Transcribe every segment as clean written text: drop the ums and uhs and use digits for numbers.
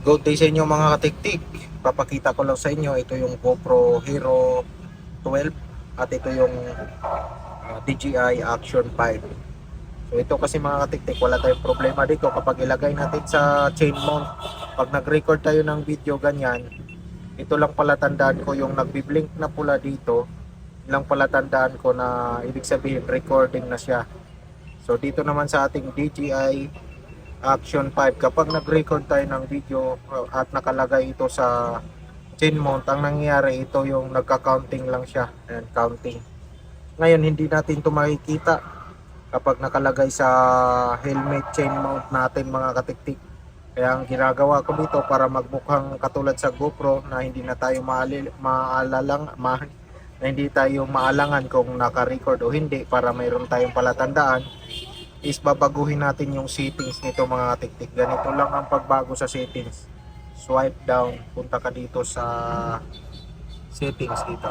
Good day sa inyo mga katiktik. Papakita ko lang sa inyo, ito yung GoPro Hero 12 at ito yung DJI Action 5. So ito kasi mga katiktik, wala tayong problema dito kapag ilagay natin sa chain mount. Pag nag-record tayo ng video ganyan, ito lang pala tandaan ko yung nagbi-blink na pula dito. Ilang pala tandaan ko na ibig sabihin recording na siya. So dito naman sa ating DJI Action 5, kapag nag-record tayo ng video at nakalagay ito sa chain mount, ang nangyayari ito yung nagka-counting lang siya. Ayan, counting. Ngayon hindi natin ito makikita kapag nakalagay sa helmet chain mount natin mga katiktik. Kaya ang ginagawa ko dito para magmukhang katulad sa GoPro na hindi na tayo na hindi tayo maalangan kung naka-record o hindi, para mayroon tayong palatandaan, is babaguhin natin yung settings nito mga katiktik. Ganito lang ang pagbago sa settings. Swipe down, punta ka dito sa settings dito.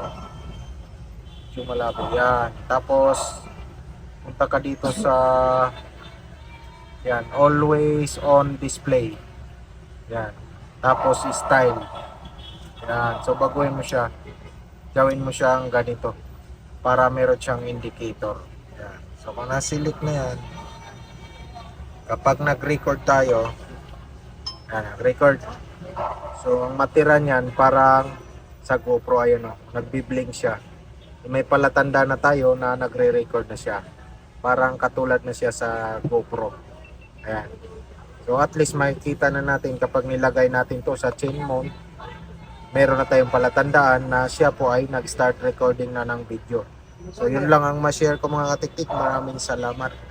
Yung malabo yan. Tapos punta ka dito sa yan, always on display. Yan. Tapos style. Yan. So baguhin mo siya. Gawin mo siyang ganito para meron siyang indicator. Yan. So kung na-select na yan, kapag nag-record tayo, yan, record. So ang matira niyan parang sa GoPro, ayun o, nagbi-blink siya. May palatanda na tayo na nagre-record na siya. Parang katulad na siya sa GoPro. Ayan. So at least makikita na natin kapag nilagay natin to sa chain mount, meron na tayong palatandaan na siya po ay nag-start recording na ng video. So yun lang ang ma-share ko mga katiktik. Maraming salamat.